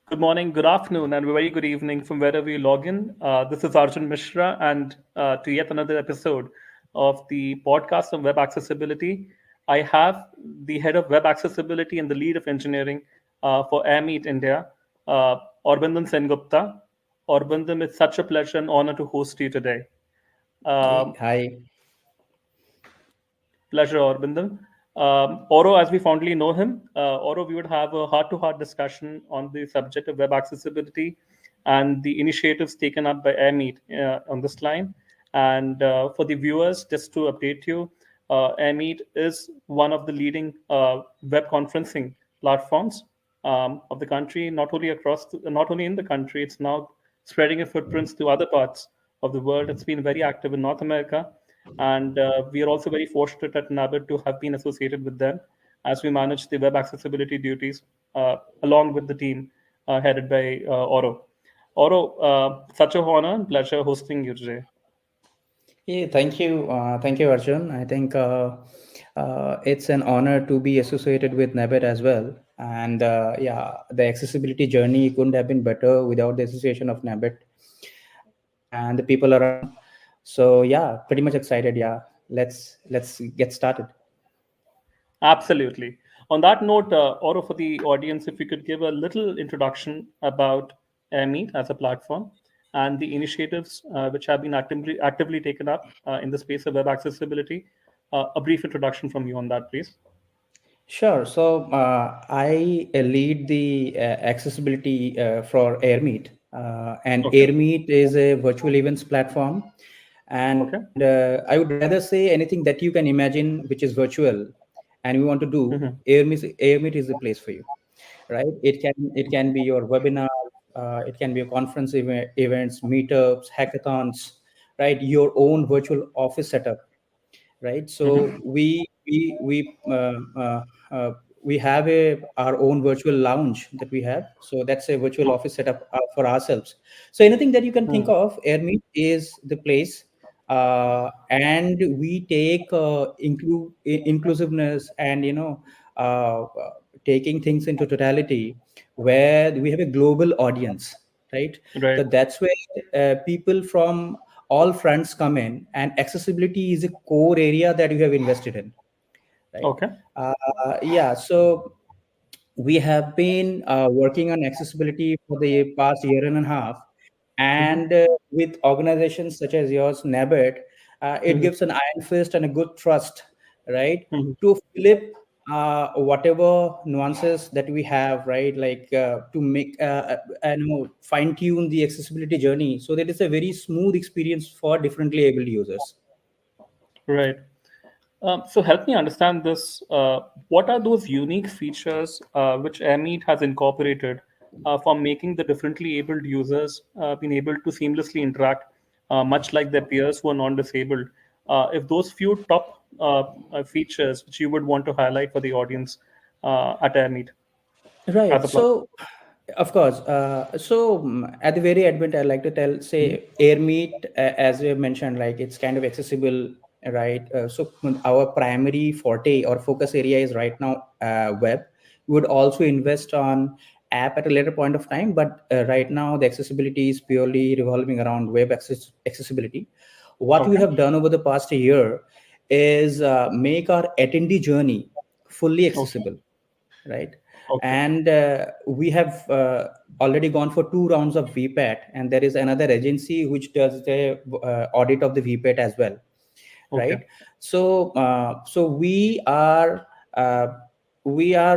Good morning, good afternoon, and a very good evening from wherever you log in. This is Arjun Mishra, and to yet another episode of the podcast on web accessibility. I have the head of web accessibility and the lead of engineering for Airmeet India, uh, Aurbindan Sengupta. Aurbindan, it's such a pleasure and honor to host you today. Hey, Um, hi. Pleasure, Aurbindan. Oro, as we fondly know him, Oro, we would have a heart to heart discussion on the subject of web accessibility and the initiatives taken up by Airmeet on this line. And for the viewers, just to update you, Airmeet is one of the leading web conferencing platforms of the country, not only in the country, it's now spreading its footprints to other parts of the world. It's been very active in North America, and we are also very fortunate at NABID to have been associated with them as we manage the web accessibility duties along with the team headed by Oro. Oro, such a honor and pleasure hosting you today. Hey, thank you, Arjun. I think it's an honor to be associated with NABED as well. And yeah, the accessibility journey couldn't have been better without the association of NABED and the people around. So yeah, pretty much excited. Yeah, let's get started. Absolutely. On that note, Oro, for the audience, if you could give a little introduction about Airmeet as a platform and the initiatives which have been actively taken up in the space of web accessibility. A brief introduction from you on that, please. Sure. So I lead the accessibility for Airmeet, and Okay. Airmeet is a virtual events platform. And Okay. I would rather say anything that you can imagine which is virtual, and we want to do Mhm. Airmeet is the place for you, right? It can be your webinar, it can be your conference events, meetups, hackathons, right? Your own virtual office setup, right? So Mhm. we have a our own virtual lounge that we have. So that's a virtual office setup for ourselves. So anything that you can think Mhm. of, Airmeet is the place. And we take inclusiveness and taking things into totality, where we have a global audience, right? Right. So that's where people from all fronts come in, and accessibility is a core area that you have invested in, right? Okay. Yeah, so we have been working on accessibility for the past year and a half, Mhm. and with organizations such as yours, NABED, it Mhm. gives an iron fist and a good trust, right, Mhm. to flip whatever nuances that we have, right, like to make fine tune the accessibility journey so that it's a very smooth experience for differently able users. Right. So help me understand this. What are those unique features which Airmeet has incorporated for making the differently abled users being able to seamlessly interact, much like their peers who are non-disabled? If those few top features which you would want to highlight for the audience at Airmeet as Right. a platform. So, of course. At the very advent, I like to tell, Mhm. say, Airmeet, as we have mentioned, like it's kind of accessible, right? Our primary forte or focus area is right now web. We would also invest on app at a later point of time, but right now the accessibility is purely revolving around accessibility. What we Okay. have done over the past year is make our attendee journey fully Okay. accessible, right? Okay. And we have already gone for 2 rounds of VPAT, and there is another agency which does the audit of the VPAT as well, Okay. right? So uh, we are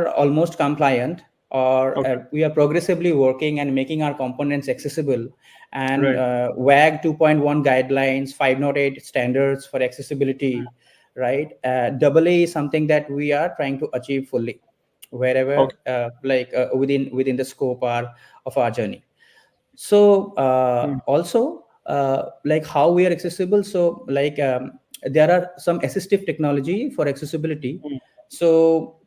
almost compliant, or Okay. we are progressively working and making our components accessible. And Right. WAG 2.1 guidelines, 508 standards for accessibility, right? AA is something that we are trying to achieve fully wherever Okay. within the scope of our journey. So Mm. also like how we are accessible, so like there are some assistive technology for accessibility. Mm. So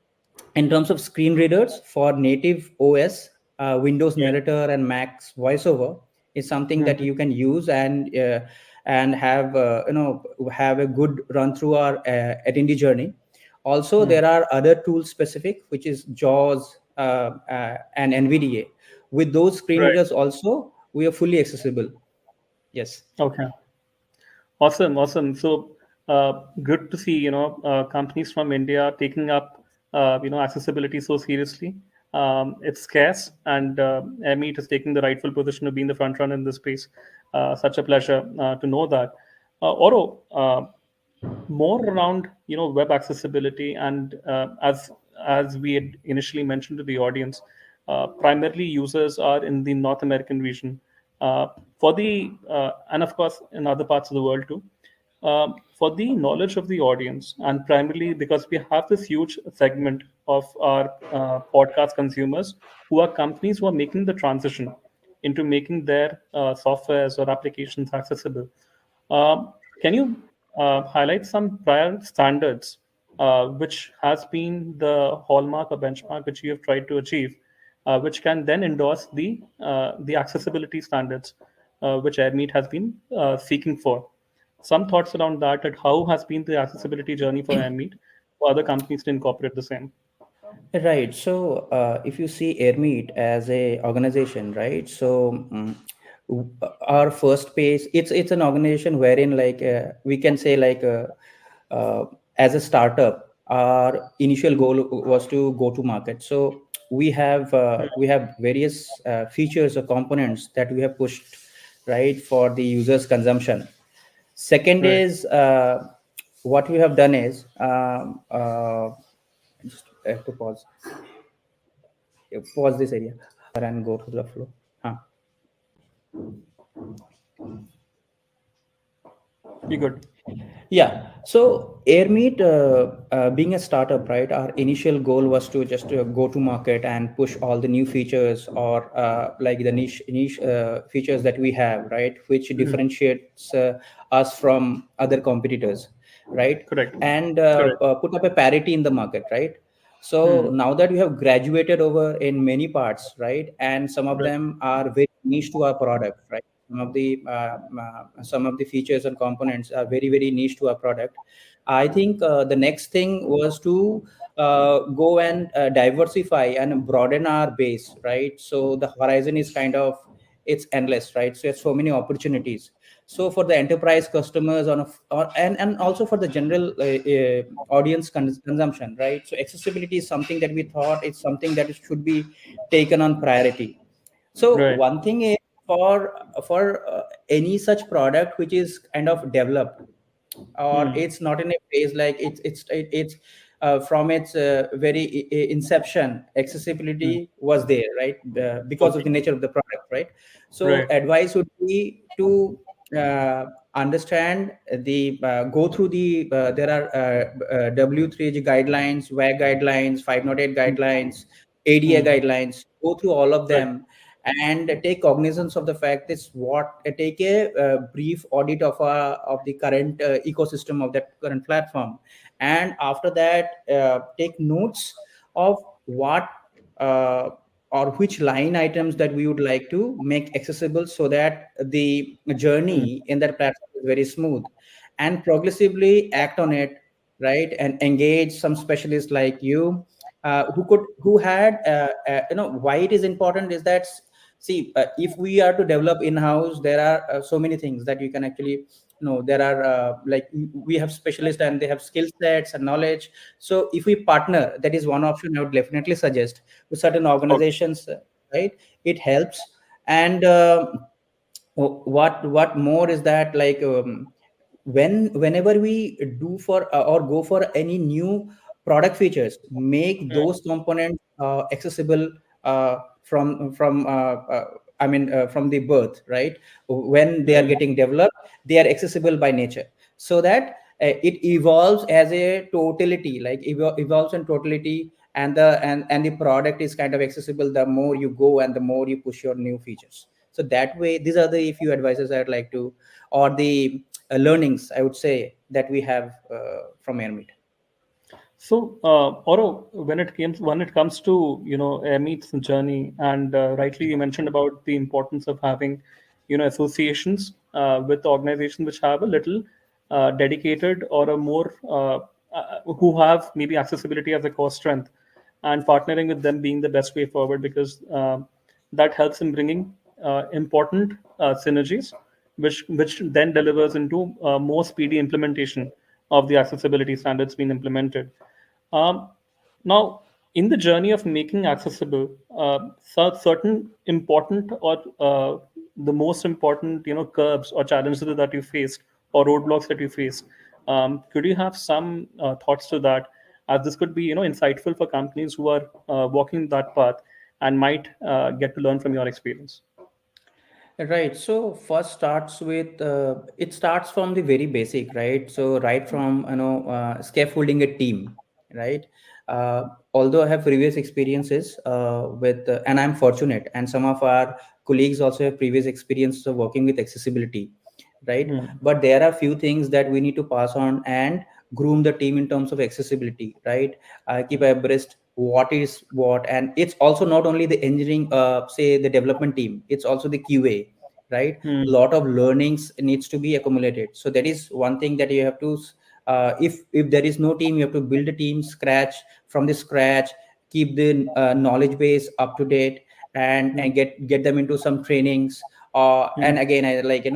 in terms of screen readers for native OS, Windows Right. narrator and Mac's voiceover is something that Mhm. you can use, and have a good run through our attendee journey. Also, Mm. there are other tools specific, which is JAWS and NVDA, with those screen Right. readers also, we are fully accessible. Yes. Okay. Awesome, awesome. So good to see, companies from India taking up, accessibility so seriously. It's scarce, and Airmeet is taking the rightful position of being the front runner in this space. Such a pleasure to know that. Oro, more around web accessibility, and as we had initially mentioned to the audience, primarily users are in the North American region, uh, for the and of course in other parts of the world too. For the knowledge of the audience, and primarily because we have this huge segment of our podcast consumers who are companies who are making the transition into making their softwares or applications accessible. Can you highlight some prior standards which has been the hallmark or benchmark which you have tried to achieve, which can then endorse the accessibility standards which Airmeet has been seeking for? Some thoughts around that, and how has been the accessibility journey for Airmeet for other companies to incorporate the same? Right. So, if you see Airmeet as a organization, right? So, our first page, it's an organization wherein, like, we can say, like, uh, as a startup, our initial goal was to go to market. So we have various features or components that we have pushed, right, for the users' consumption. Second Right. is, what we have done is, just have to pause this area and go to the flow. Huh. Be good. Yeah. So Airmeet, being a startup, right? Our initial goal was to just go to market and push all the new features, or like the niche features that we have, right? Which Mhm. differentiates us from other competitors, right? Correct. And Correct. put up a parity in the market, right? So Hmm. now that we have graduated over in many parts, right? And some of Right. them are very niche to our product, right? Some of the features and components are very niche to our product. I think the next thing was to go and diversify and broaden our base, right? So the horizon is kind of, it's endless, right? So it's so many opportunities. So for the enterprise customers and also for the general audience consumption, right? So accessibility is something that we thought it's something that should be taken on priority. So Right. one thing is, for any such product which is kind of developed, or Hmm. it's not in a phase, like it's from its very inception, Hmm. accessibility was there, right? Because of Okay. the nature of the product, right? So Right. advice would be to understand the go through the there are W3G guidelines, WAG guidelines, 508 Hmm. guidelines, ADA Hmm. guidelines. Go through all of Right. them and take cognizance of the fact is what take a brief audit of the current ecosystem of that current platform, and after that take notes of what uh, or which line items that we would like to make accessible, so that the Hmm. journey in that platform is very smooth, and progressively act on it, right? And engage some specialists like you, who had why it is important is that, see, if we are to develop in house, there are so many things that you can actually, there are like we have specialists and they have skill sets and knowledge. So if we partner, that is one option I would definitely suggest to certain Okay. organizations, right? It helps. And what more is that, like, whenever we do for or go for any new product features, make Right. those components accessible from I mean from the birth, right? When they are Right. getting developed, they are accessible by nature, so that it evolves as a totality, like evolves in totality, and the product is kind of accessible the more you go and the more you push your new features. So that way, these are the few advices I'd like to, or the learnings I would say that we have from Airmeet. So, Oro, when it comes to Airmeet's journey, and rightly you mentioned about the importance of having associations with organizations which have a little dedicated or a more who have maybe accessibility as a core strength, and partnering with them being the best way forward, because that helps in bringing important synergies, which then delivers into more speedy implementation of the accessibility standards being implemented. Um, Now, in the journey of making accessible, certain important or the most important, curbs or challenges that you faced or roadblocks that you faced, could you have some thoughts to that? As this could be, insightful for companies who are walking that path and might get to learn from your experience. Right. So first starts with it starts from the very basic, right? So right from scaffolding a team, right? Although I have previous experiences with, and I'm fortunate, and some of our colleagues also have previous experiences of working with accessibility, right? Hmm. But there are few things that we need to pass on and groom the team in terms of accessibility, right? Keep abreast what is what, and it's also not only the engineering, say the development team, it's also the QA, right? Hmm. Lot of learnings needs to be accumulated. So that is one thing that you have to, if there is no team, you have to build a team scratch from the scratch, keep the knowledge base up to date, and get them into some trainings, Hmm. and again, I like,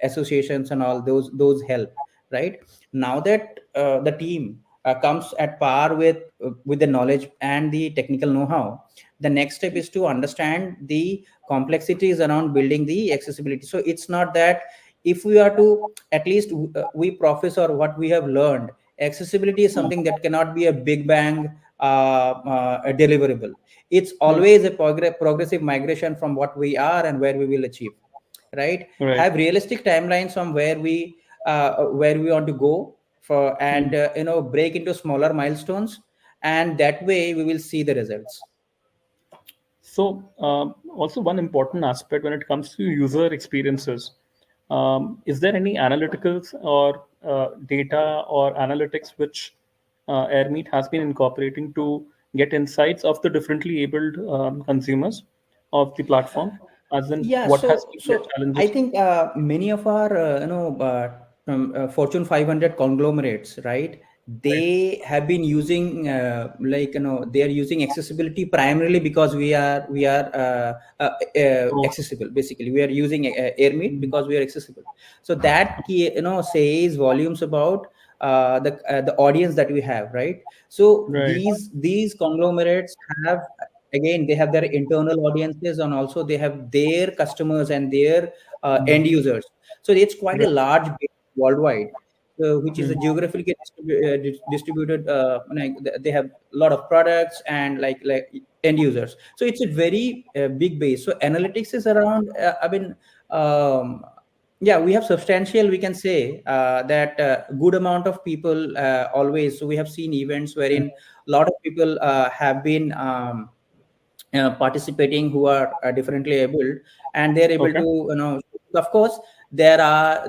associations and all those help, right? Now that the team comes at par with the knowledge and the technical know-how, the next step is to understand the complexities around building the accessibility. So it's not that if we are to, at least we professor what we have learned, accessibility is something that cannot be a big bang a deliverable. It's Hmm. always a progressive migration from what we are and where we will achieve, right? Right. Have realistic timelines from where we want to go for, Hmm. and break into smaller milestones, and that way we will see the results. So, also one important aspect when it comes to user experiences, is there any analyticals or data or analytics which Airmeet has been incorporating to get insights of the differently abled consumers of the platform, as in Yeah, what has been their I challenges? think many of our Fortune 500 conglomerates, right? Right. They have been using they are using accessibility primarily because we are So, accessible. Basically, we are using Airmeet mm, because we are accessible. So that says volumes about the audience that we have, right? So right. these conglomerates have, again, they have their internal audiences, and also they have their customers and their Mm, end users. So it's quite a right. large base worldwide, which is a Mm, geographically distributed, like they have a lot of products and like end users. So it's a very big base. So analytics is around, um, yeah, we have substantial, we can say that good amount of people always. So we have seen events mm, wherein a lot of people have been participating, who are differently abled, and they're able okay. to, of course, there are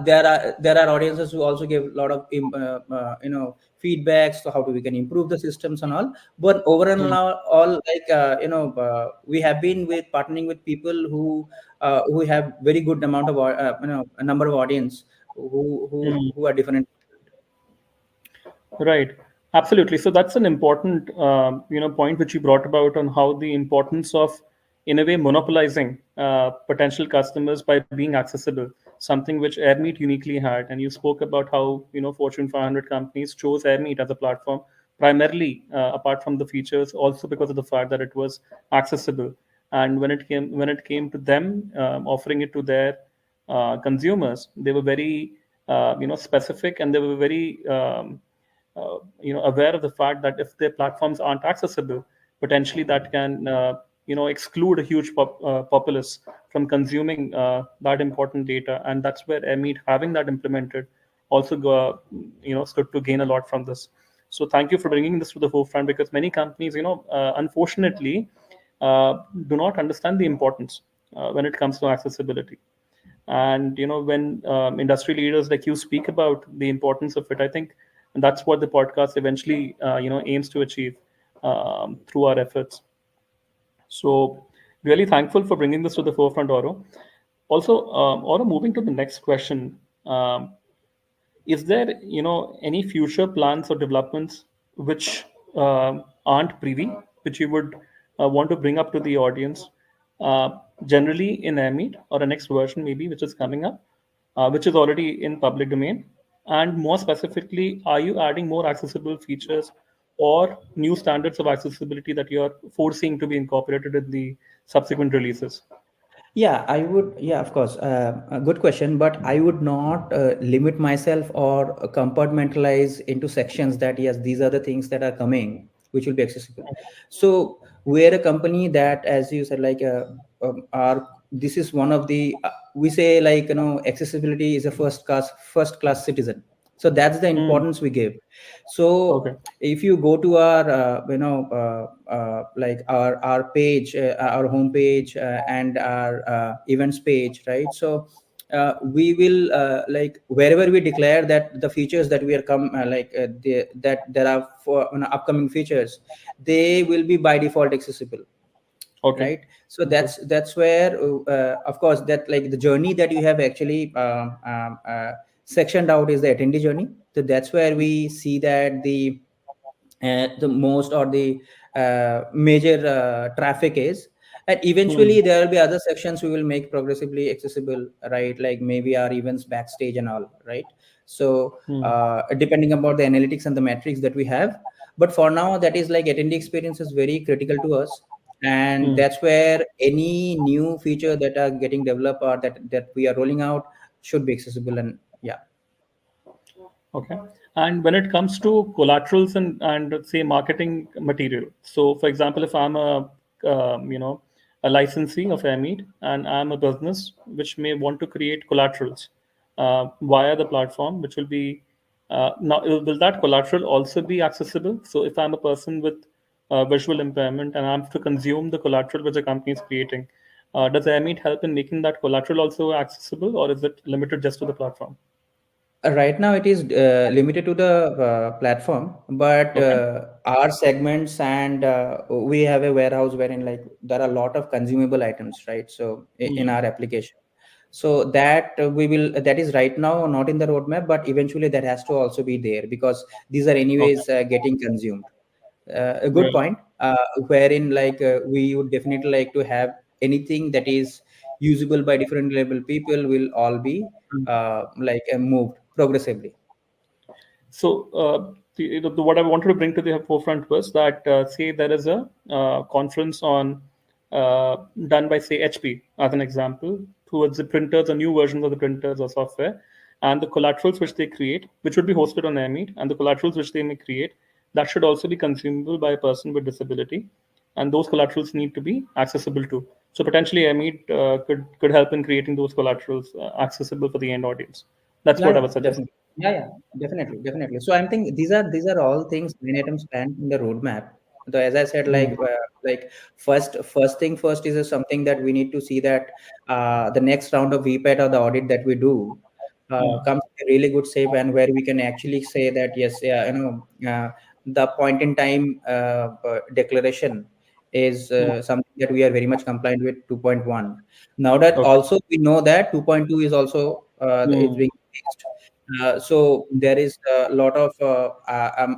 audiences who also give a lot of feedbacks to how we can improve the systems and all. But overall, Mm, all like we have been with partnering with people who have very good amount of a number of audience mm. who are different. Right. Absolutely. So that's an important, point which you brought about on how the importance of, in a way, monopolizing potential customers by being accessible, something which Airmeet uniquely had. And you spoke about how, Fortune 500 companies chose Airmeet as a platform primarily, apart from the features, also because of the fact that it was accessible. And when it came to them offering it to their consumers, they were very, specific, and they were very aware of the fact that if their platforms aren't accessible, potentially that can exclude a huge populace from consuming that important data, and that's where Airmeet having that implemented also stood to gain a lot from this. So thank you for bringing this to the forefront, because many companies, unfortunately, do not understand the importance when it comes to accessibility. And when industry leaders like you speak about the importance of it, I think that's what the podcast eventually aims to achieve through our efforts. So really thankful for bringing this to the forefront, Oro. Also, Oro, moving to the next question, um, is there any future plans or developments which aren't privy, which you would want to bring up to the audience, uh, generally in Airmeet or a next version maybe which is coming up, which is already in public domain? And more specifically, are you adding more accessible features or new standards of accessibility that you're foreseeing to be incorporated in the subsequent releases? Yeah, I would. Yeah, of course. A good question, but I would not limit myself or compartmentalize into sections that yes, these are the things that are coming, which will be accessible. So we're a company that, as you said, like, our this is one of the we say, like, accessibility is a first class citizen. So that's the Hmm. importance we give. So Okay. if you go to our like our page, our homepage, and our events page, right? So we will, like, wherever we declare that the features that we are that there are for upcoming features, they will be by default accessible, Okay. right? So Okay. that's where, of course, that, like, the journey that you have actually sectioned out is the attendee journey. So that's where we see that the most, or the major traffic is. And Hmm. eventually there will be other sections we will make progressively accessible, right? Like maybe our events backstage and all, right? So Hmm. depending about the analytics and the metrics that we have, but for now, that is like attendee experience is very critical to us. And Hmm. that's where any new feature that are getting developed or that we are rolling out should be accessible. And yeah. Okay. And when it comes to collaterals and say marketing material, so for example, if I'm a licensee of Airmeet and I'm a business which may want to create collaterals via the platform, which will be now will that collateral also be accessible? So if I'm a person with visual impairment and I'm to consume the collateral which the company is creating, does Airmeet help in making that collateral also accessible, or is it limited just to the platform? Right now, it is limited to the platform, but Okay. our segments, and we have a warehouse wherein, like, there are a lot of consumable items, right? So in Hmm. our application, so that we will, that is right now not in the roadmap, but eventually that has to also be there, because these are Okay. anyways getting consumed. A good Right. point, wherein, like, we would definitely like to have anything that is usable by different level people will all be like moved progressively. So, what I wanted to bring to the forefront was that, say, there is a conference on done by, say, HP, as an example, towards the printers or new versions of the printers or software, and the collaterals which they create, which would be hosted on Airmeet, and the collaterals which they may create, that should also be consumable by a person with disability, and those collaterals need to be accessible too. So, potentially, Airmeet could help in creating those collaterals accessible for the end audience. That's Yeah, what I yeah, was suggesting. definitely. Yeah, yeah, definitely, definitely. So I'm thinking these are all things, line items planned in the roadmap. So as I said, Hmm. like first thing first is something that we need to see that the next round of VPAT or the audit that we do comes in a really good shape, and where we can actually say that yes, yeah, the point in time declaration is Hmm. something that we are very much compliant with 2.1. Now that Okay. also we know that 2.2 is also it's Hmm. being released. So there is a lot of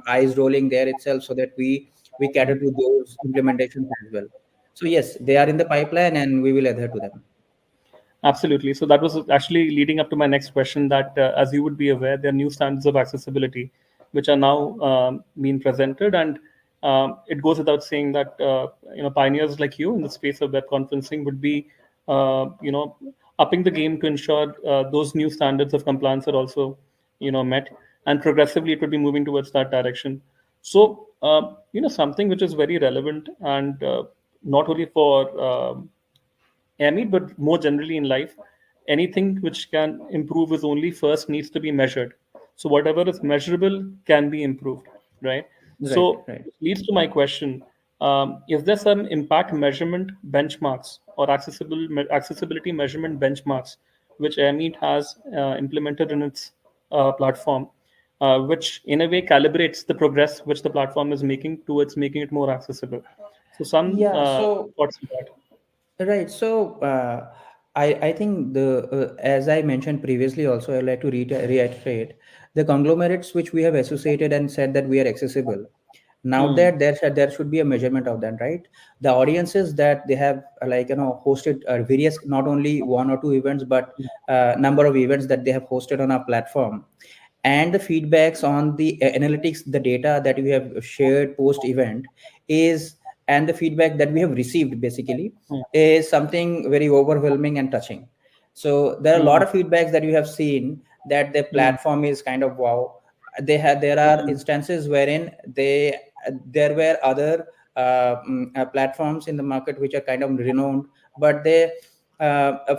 eyes rolling there itself, so that we cater to those implementations as well. So yes, they are in the pipeline, and we will adhere to them. Absolutely. So that was actually leading up to my next question. That, as you would be aware, there are new standards of accessibility which are now being presented, and it goes without saying that pioneers like you in the space of web conferencing would be upping the game to ensure those new standards of compliance are also met, and progressively it would be moving towards that direction. So something which is very relevant and not only for Amy, but more generally in life, anything which can improve is only first needs to be measured. So whatever is measurable can be improved, right? Right, So right. it leads to my question: is there some impact measurement benchmarks or accessibility measurement benchmarks which Airmeet has implemented in its platform, which in a way calibrates the progress which the platform is making towards making it more accessible? So some Yeah. So thoughts on that. right. So I think as I mentioned previously, also I'd like to reiterate the conglomerates which we have associated and said that we are accessible. Now Hmm. that there should be a measurement of that, right? The audiences that they have hosted various, not only one or two events, but number of events that they have hosted on our platform, and the feedbacks on the analytics, the data that we have shared post event is, and the feedback that we have received basically Hmm. is something very overwhelming and touching. So there are a lot Hmm. of feedbacks that we have seen that the Hmm. platform is kind of wow. There are Hmm. instances wherein there were other platforms in the market which are kind of renowned, but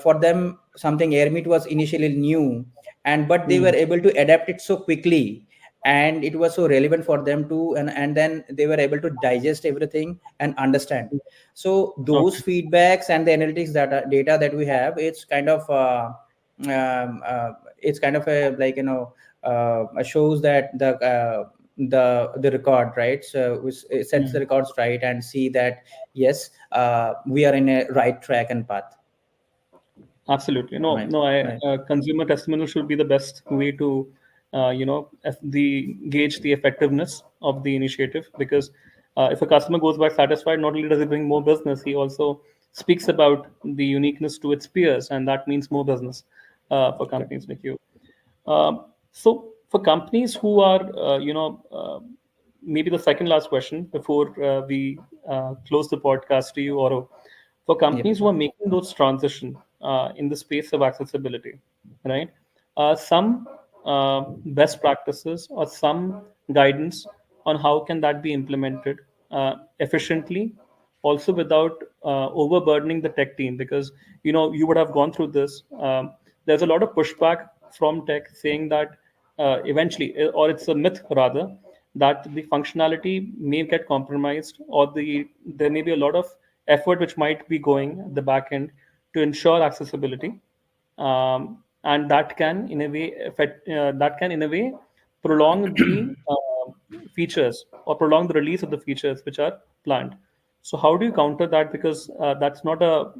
for them something Airmeet was initially new, and but they Hmm. were able to adapt it so quickly, and it was so relevant for them too, and then they were able to digest everything and understand. So those Okay. feedbacks and the analytics data that we have, um, uh, it's kind of a shows that the record, right? So it sets the Hmm. records right and see that yes, we are in a right track and path. Absolutely. No, Right, no, right. consumer testimonial should be the best way to, gauge the effectiveness of the initiative, because if a customer goes back satisfied, not only does he bring more business, he also speaks about the uniqueness to its peers, and that means more business for Correct. companies like you. So for companies who are, maybe the second last question before we close the podcast to you, Oro, for Yep. companies who are making those transition in the space of accessibility, right? Some best practices or some guidance on how can that be implemented efficiently, also without overburdening the tech team, because you would have gone through this. There's a lot of pushback from tech saying that eventually, or it's a myth rather, that the functionality may get compromised, or there may be a lot of effort which might be going at the back end to ensure accessibility, and that can in a way prolong the features, or prolong the release of the features which are planned. So how do you counter that? Because that's not a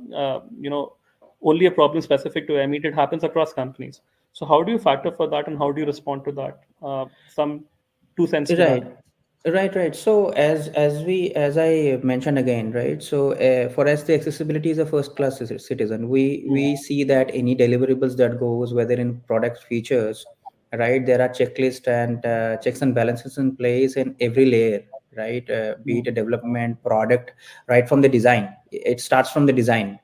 only a problem specific to Airmeet. It happens across companies. So how do you factor for that, and how do you respond to that? Some 2 cents to Right, that. right. So as I mentioned again, right? So for us, the accessibility is a first class citizen. We see that any deliverables that goes, whether in product features, right? There are checklists and checks and balances in place in every layer, right? Be Hmm. it a development product, right from the design. It starts from the design,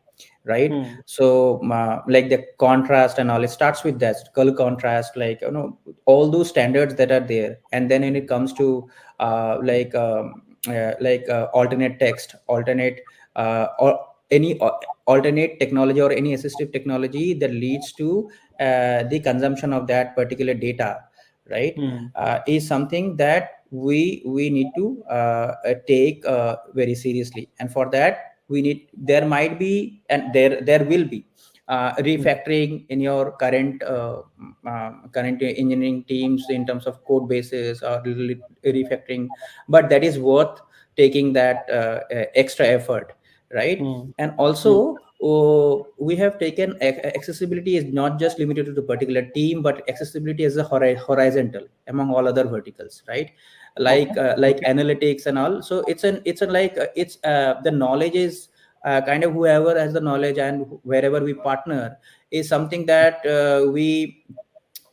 right? Hmm. So like the contrast and all, it starts with that color contrast, all those standards that are there. And then when it comes to alternate text, or any alternate technology or any assistive technology that leads to the consumption of that particular data, right? Hmm. Is something that we need to take very seriously. And for that, there might be, and there will be Hmm. refactoring in your current engineering teams in terms of code bases or refactoring, but that is worth taking that extra effort, right? Hmm. And Hmm. also, we have taken accessibility is not just limited to the particular team, but accessibility is a horizontal among all other verticals, right? Okay. Like Okay. analytics and all. So it's the knowledge is kind of whoever has the knowledge, and wherever we partner is something that we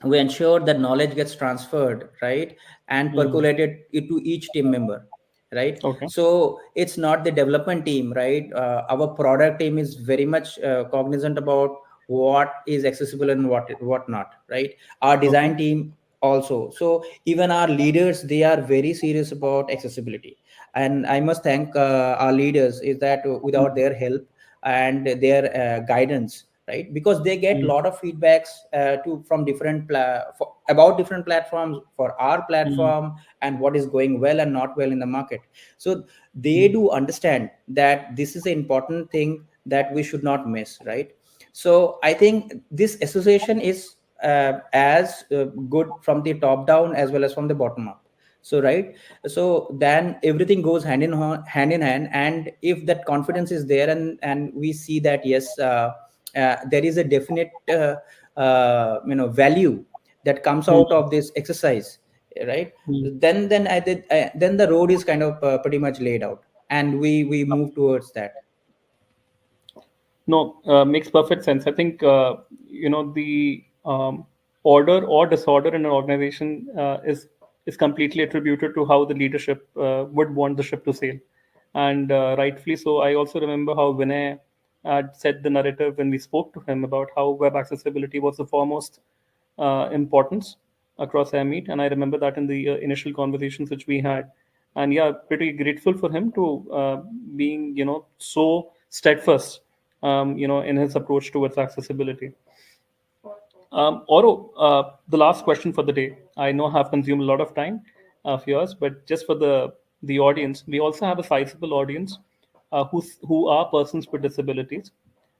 ensure that knowledge gets transferred, right? And Hmm. percolated to each team member, right? Okay. So it's not the development team, right? Our product team is very much cognizant about what is accessible and what not, right? Our Okay. design team also. So even our leaders, they are very serious about accessibility. And I must thank our leaders, is that Hmm. without their help and their guidance, right? Because they get a Hmm. lot of feedbacks from about different platforms for our Hmm. platform, and what is going well and not well in the market. So they Hmm. do understand that this is an important thing that we should not miss, right? So I think this association is as good from the top down as well as from the bottom up. So right, so then everything goes hand in hand. And if that confidence is there, and we see that yes, there is a definite value that comes Hmm. out of this exercise, right? Mm. Then the road is kind of pretty much laid out, and we move towards that. No, makes perfect sense. I think the order or disorder in an organization is completely attributed to how the leadership would want the ship to sail, and rightfully so. I also remember how Vinay had said the narrative when we spoke to him about how web accessibility was the foremost importance across Airmeet, and I remember that in the initial conversations which we had, and yeah, pretty grateful for him to being so steadfast, in his approach towards accessibility. Oro, the last question for the day. I know I have consumed a lot of time of yours, but just for the audience, we also have a sizable audience who are persons with disabilities,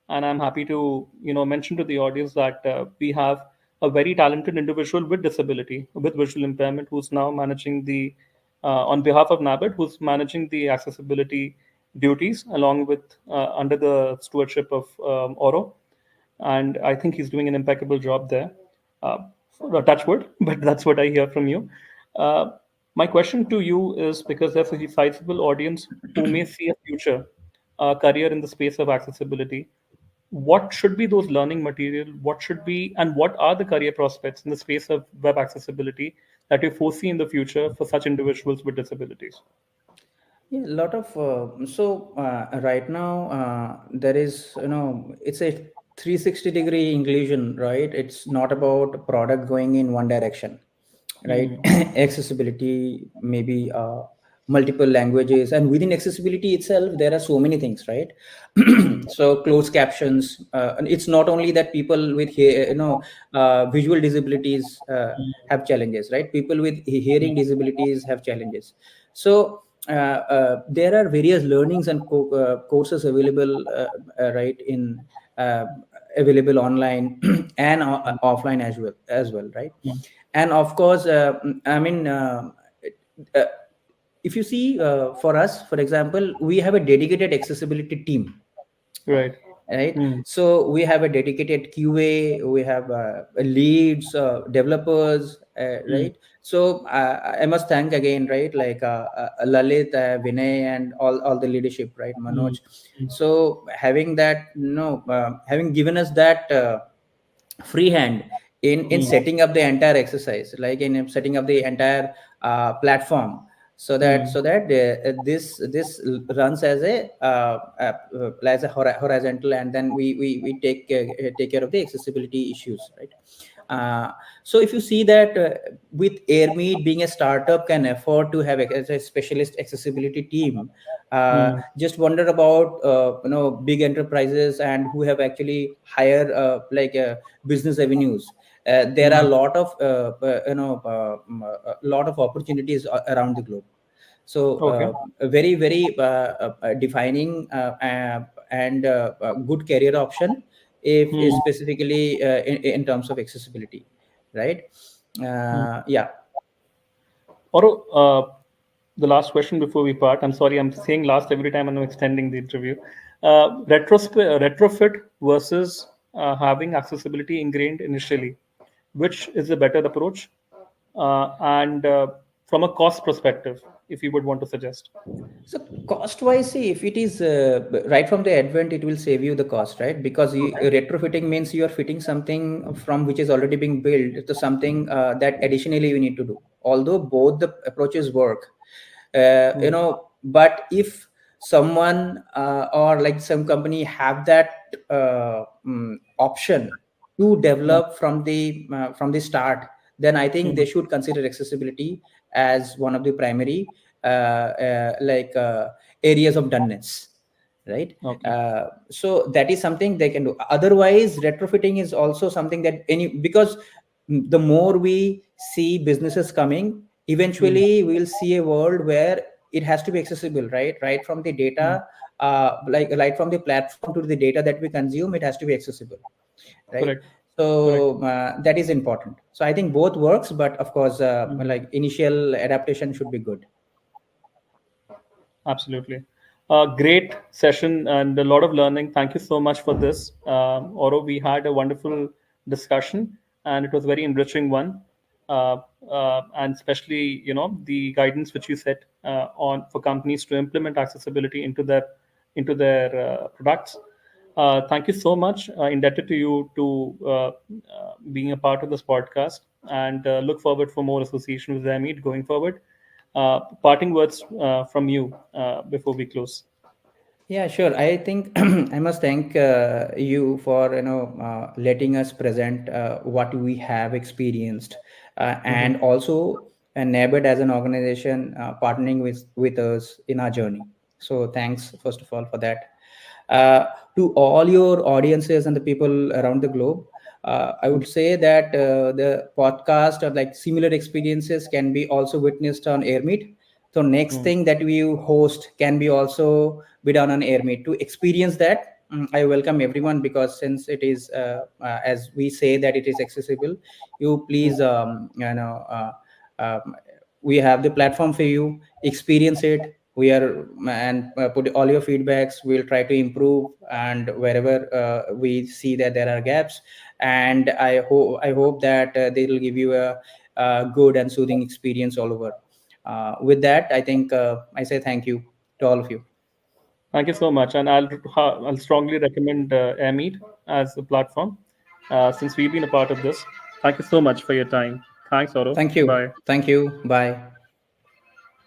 and I'm happy to mention to the audience that we have a very talented individual with disability, with visual impairment, who's now managing the on behalf of NABID, who's managing the accessibility duties along with under the stewardship of Oro, and I think he's doing an impeccable job there. Uh, Touch wood, but that's what I hear from you. Uh, my question to you is, because there's a sizable audience who may see a future career in the space of accessibility, what should be those learning material? What should be, and what are the career prospects in the space of web accessibility that you foresee in the future for such individuals with disabilities? Yeah, a lot of right now there is, it's a 360-degree inclusion, right? It's not about product going in one direction, right? Mm, Accessibility, maybe multiple languages, and within accessibility itself there are so many things, right? mm, So closed captions, and it's not only that people with visual disabilities have challenges, right? People with hearing disabilities have challenges. So there are various learnings and courses available, right, in uh, available online and offline as well, right? mm. And of course, I mean, uh, if you see, for us, for example, we have a dedicated accessibility team, Right. right? Mm, So we have a dedicated QA, we have leads, developers, mm, right? So I must thank again, right, like Lalit, Vinay, and all the leadership, right, mm, Manoj. So having that, having given us that free hand in mm, setting up the entire exercise, like in setting up the entire platform, so that mm, this runs as a horizontal, and then we take care of the accessibility issues, right? uh, so if you see that, with Airmeet being a startup can afford to have a specialist accessibility team, mm, just wonder about big enterprises and who have actually higher business avenues. There are a mm. lot of a lot of opportunities around the globe. So Okay. a very very defining and good career option, if Mm, specifically in terms of accessibility, right? mm. Yeah. Oro, the last question before we part. I'm sorry, I'm saying last every time and I'm extending the interview. Retrofit versus having accessibility ingrained initially. Which is the better approach? And from a cost perspective, if you would want to suggest. So cost wise, see, if it is right from the advent, it will save you the cost, right? Because Okay. retrofitting means you are fitting something from which is already being built to something that additionally you need to do. Although both the approaches work, Mm, but if someone or like some company have that option to mm, develop from the start, then I think they mm. should consider accessibility as one of the primary areas of doneness, right? Okay. So that is something they can do. Otherwise, retrofitting is also something that any, because the more we see businesses coming, Mm, eventually we will see a world where it has to be accessible, right from the mm. data, right from the platform to the data that we consume, it has to be accessible, right? Correct. Correct. So that is important. So I think both works, but of course, Mm. like initial adaptation should be good. Absolutely. Great session and a lot of learning. Thank you so much for this. Oro, we had a wonderful discussion and it was a very enriching one. uh, and especially the guidance which you set on for companies to implement accessibility into their products. Thank you so much. Indebted to you to being a part of this podcast, and look forward for more association with Airmeet going forward. Parting words from you before we close. Yeah, sure. I think I must thank you for letting us present what we have experienced, and Mhm. also NABED as an organization partnering with us in our journey. So thanks first of all for that. Uh, to all your audiences and the people around the globe, I would say that the podcast or like similar experiences can be also witnessed on Airmeet. So next Mm. thing that we host can be also be done on Airmeet. To experience that, I welcome everyone, because since it is as we say that it is accessible, you please Mm. um, we have the platform for you. Experience it. We are and put all your feedbacks. We'll try to improve, and wherever we see that there are gaps, and I hope that they will give you a good and soothing experience all over. With that, I think I say thank you to all of you. Thank you so much, and I'll strongly recommend Airmeet as a platform since we've been a part of this. Thank you so much for your time. Thanks, Oro. Thank you. Bye. Thank you. Bye.